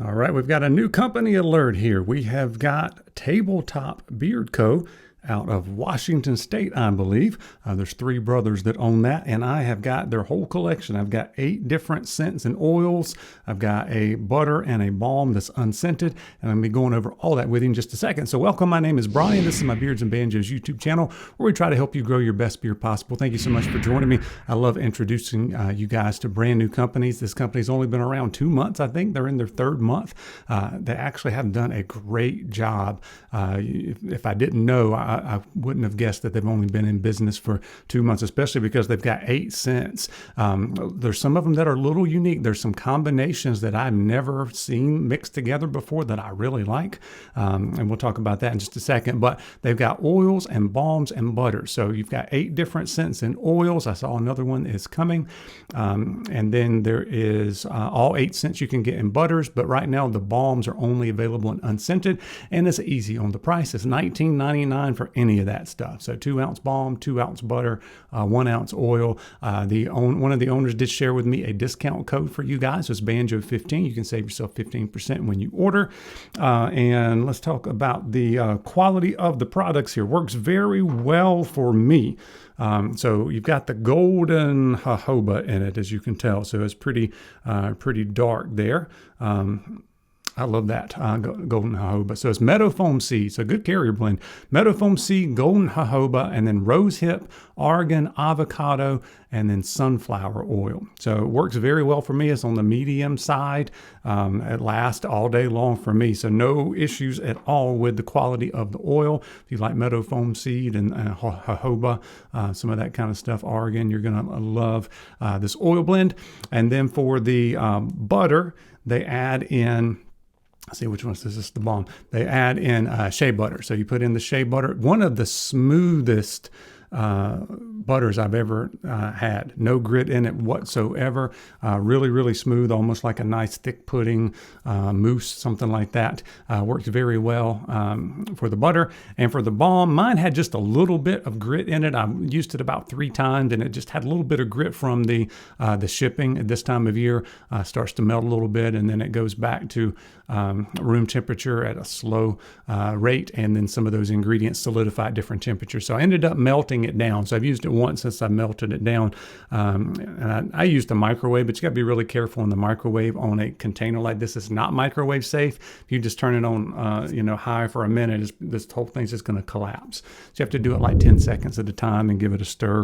All right, we've got a new company alert here. We have got Tabletop Beard Co. out of Washington State, I believe. There's three brothers that own that, and I have got their whole collection. I've got 8 different scents and oils. I've got a butter and a balm that's unscented, and I'm going to be going over all that with you in just a second. So welcome, my name is Brian. This is my Beards and Banjos YouTube channel, where we try to help you grow your best beard possible. Thank you so much for joining me. I love introducing you guys to brand new companies. This company's only been around 2 months, I think. They're in their 3rd month. They actually have done a great job. If I didn't know, I wouldn't have guessed that they've only been in business for 2 months, especially because they've got 8 scents. There's some of them that are a little unique. There's some combinations that I've never seen mixed together before that I really like. And we'll talk about that in just a second. But they've got oils and balms and butters. So you've got 8 different scents and oils. I saw another one is coming. And then there is all 8 scents you can get in butters. But right now the balms are only available in unscented. And it's easy on the price. It's $19.99 for any of that stuff. So 2-ounce balm, 2-ounce butter, 1-ounce oil. One of the owners did share with me a discount code for you guys. It's Banjo15. You can save yourself 15% when you order. And let's talk about the quality of the products here. Works very well for me. So you've got the golden jojoba in it, as you can tell. So it's pretty dark there. I love that, golden jojoba. So it's meadow foam seed, so good carrier blend. Meadow foam seed, golden jojoba, and then rose hip, argan, avocado, and then sunflower oil. So it works very well for me. It's on the medium side. It lasts all day long for me. So no issues at all with the quality of the oil. If you like meadow foam seed and jojoba, some of that kind of stuff, argan, you're going to love this oil blend. And then for the butter, they add in, let's see which one is this. This is the balm. They add in shea butter. So you put in the shea butter. One of the smoothest butters I've ever had. No grit in it whatsoever. Really, really smooth, almost like a nice thick pudding, mousse, something like that. Works very well for the butter. And for the balm, mine had just a little bit of grit in it. I used it about 3 times, and it just had a little bit of grit from the shipping at this time of year. Starts to melt a little bit, and then it goes back to room temperature at a slow rate, and then some of those ingredients solidify at different temperatures. So I ended up melting it down. So I've used it once since I melted it down. And I used a microwave, but you got to be really careful in the microwave on a container like this. It's not microwave safe. If you just turn it on high for a minute, this whole thing's just going to collapse. So you have to do it like 10 seconds at a time and give it a stir.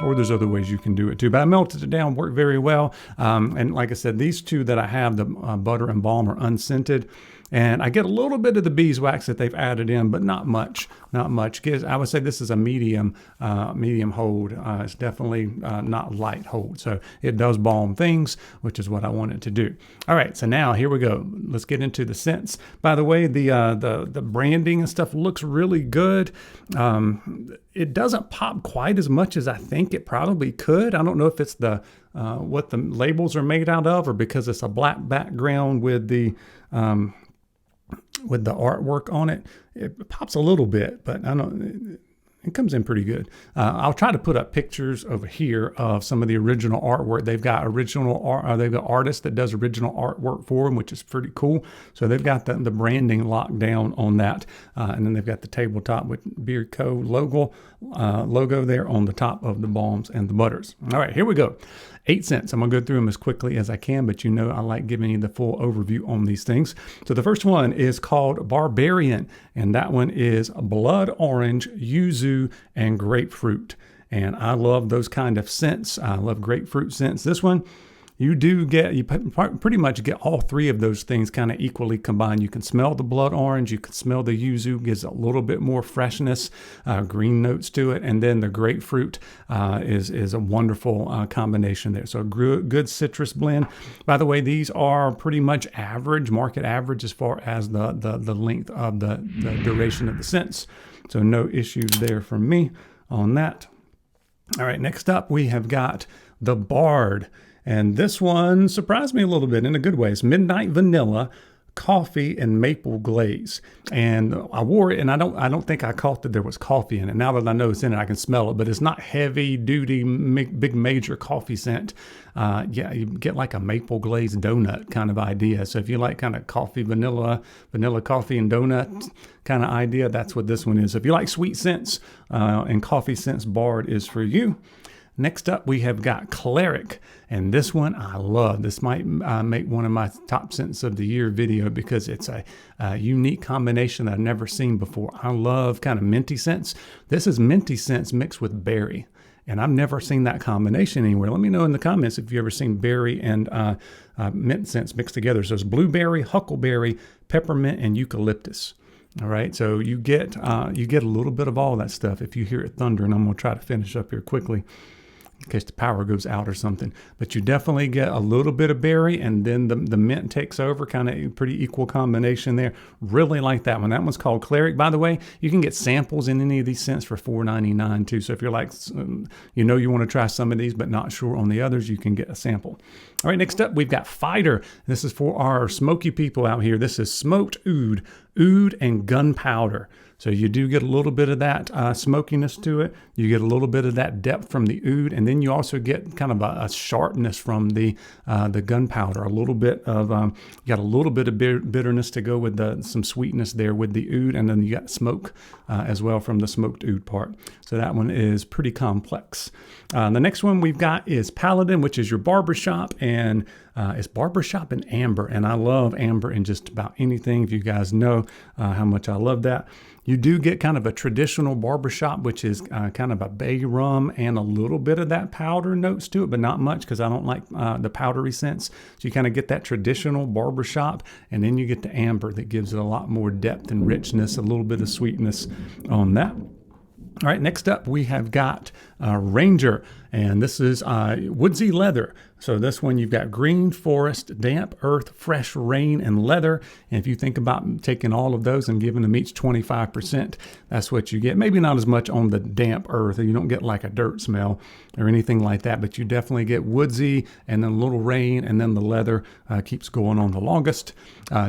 Or there's other ways you can do it too. But I melted it down, worked very well. And like I said, these 2 that I have, the butter and balm, are unscented. And I get a little bit of the beeswax that they've added in, but not much, not much. I would say this is a medium hold. It's definitely not light hold. So it does balm things, which is what I want it to do. All right, so now here we go. Let's get into the scents. By the way, the branding and stuff looks really good. It doesn't pop quite as much as I think it probably could. I don't know if it's what the labels are made out of, or because it's a black background with the artwork on it. It pops a little bit, but I don't. It comes in pretty good. I'll try to put up pictures over here of some of the original artwork. They've got they've got artists that does original artwork for them, which is pretty cool. So they've got the branding locked down on that. And then they've got the Tabletop with Beard Co. logo there on the top of the balms and the butters. All right, here we go. 8 scents. I'm going to go through them as quickly as I can, but I like giving you the full overview on these things. So the first one is called Barbarian, and that one is blood orange, yuzu, and grapefruit. And I love those kind of scents. I love grapefruit scents. This one, you pretty much get all 3 of those things kind of equally combined. You can smell the blood orange, you can smell the yuzu, gives a little bit more freshness, green notes to it, and then the grapefruit is a wonderful combination there. So a good citrus blend. By the way, these are pretty much average, market average, as far as the length of the duration of the scents. So no issues there for me on that. All right, next up we have got the Bard. And this one surprised me a little bit in a good way. It's midnight vanilla, coffee and maple glaze. And I wore it, and I don't think I caught that there was coffee in it. Now that I know it's in it, I can smell it, but it's not heavy duty, big major coffee scent. Yeah, you get like a maple glazed donut kind of idea. So if you like kind of coffee, vanilla coffee and donut kind of idea, that's what this one is. If you like sweet scents and coffee scents, Bard is for you. Next up, we have got Cleric, and this one I love. This might make one of my top scents of the year video because it's a unique combination that I've never seen before. I love kind of minty scents. This is minty scents mixed with berry, and I've never seen that combination anywhere. Let me know in the comments if you've ever seen berry and mint scents mixed together. So it's blueberry, huckleberry, peppermint, and eucalyptus. All right, so you get a little bit of all that stuff if you hear it thunder, and I'm going to try to finish up here quickly in case the power goes out or something. But you definitely get a little bit of berry, and then the mint takes over, kind of a pretty equal combination there. Really like that one. That one's called Cleric. By the way, you can get samples in any of these scents for $4.99 too. So if you're like, you want to try some of these but not sure on the others, you can get a sample. All right, next up, we've got Fighter. This is for our smoky people out here. This is smoked oud and gunpowder. So you do get a little bit of that smokiness to it. You get a little bit of that depth from the oud, and then you also get kind of a sharpness from the gunpowder. A little bit of you got a little bit of bitterness to go with some sweetness there with the oud, and then you got smoke as well from the smoked oud part. So that one is pretty complex. The next one we've got is Paladin, which is your barbershop, and it's barbershop and amber, and I love amber in just about anything. If you guys know how much I love that. You do get kind of a traditional barbershop, which is kind of a bay rum and a little bit of that powder notes to it, but not much because I don't like the powdery scents. So you kind of get that traditional barbershop, and then you get the amber that gives it a lot more depth and richness, a little bit of sweetness on that. All right, next up we have got Ranger, and this is woodsy leather. So this one you've got green forest, damp earth, fresh rain, and leather. And if you think about taking all of those and giving them each 25%, that's what you get. Maybe not as much on the damp earth. You don't get like a dirt smell or anything like that, but you definitely get woodsy and then a little rain, and then the leather keeps going on the longest.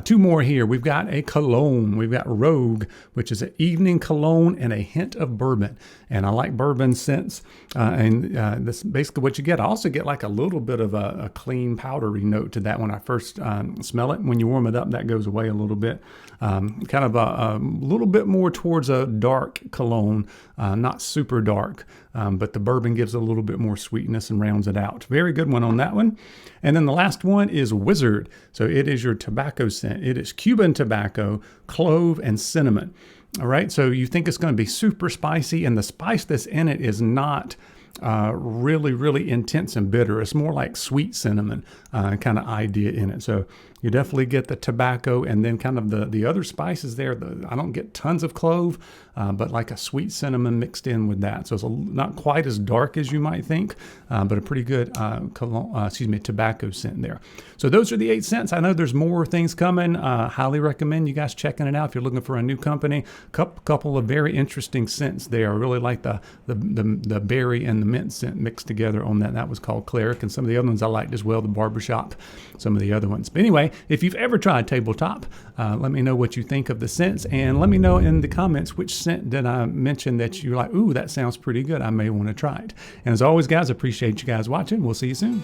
Two more here. We've got a cologne. We've got Rogue, which is an evening cologne and a hint of bourbon. And I like bourbon scents, and that's basically what you get. I also get like a little bit of a clean powdery note to that when I first smell it. When you warm it up, that goes away a little bit. Kind of a little bit more towards a dark cologne, not super dark, but the bourbon gives a little bit more sweetness and rounds it out. Very good one on that one. And then the last one is Wizard. So it is your tobacco scent. It is Cuban tobacco, clove, and cinnamon. All right, so you think it's going to be super spicy, and the spice that's in it is not really intense and bitter. It's more like sweet cinnamon kind of idea in it. So you definitely get the tobacco, and then kind of the other spices there. I don't get tons of clove, but like a sweet cinnamon mixed in with that. So it's not quite as dark as you might think, but a pretty good tobacco scent there. So those are the 8 scents. I know there's more things coming. Highly recommend you guys checking it out if you're looking for a new company. Couple of very interesting scents there. I really like the berry and the mint scent mixed together on that. That was called Cleric, and some of the other ones I liked as well, the barbershop, some of the other ones. But anyway, if you've ever tried Tabletop, let me know what you think of the scents, and let me know in the comments which scent did I mention that you're like, ooh, that sounds pretty good. I may want to try it. And as always, guys, appreciate you guys watching. We'll see you soon.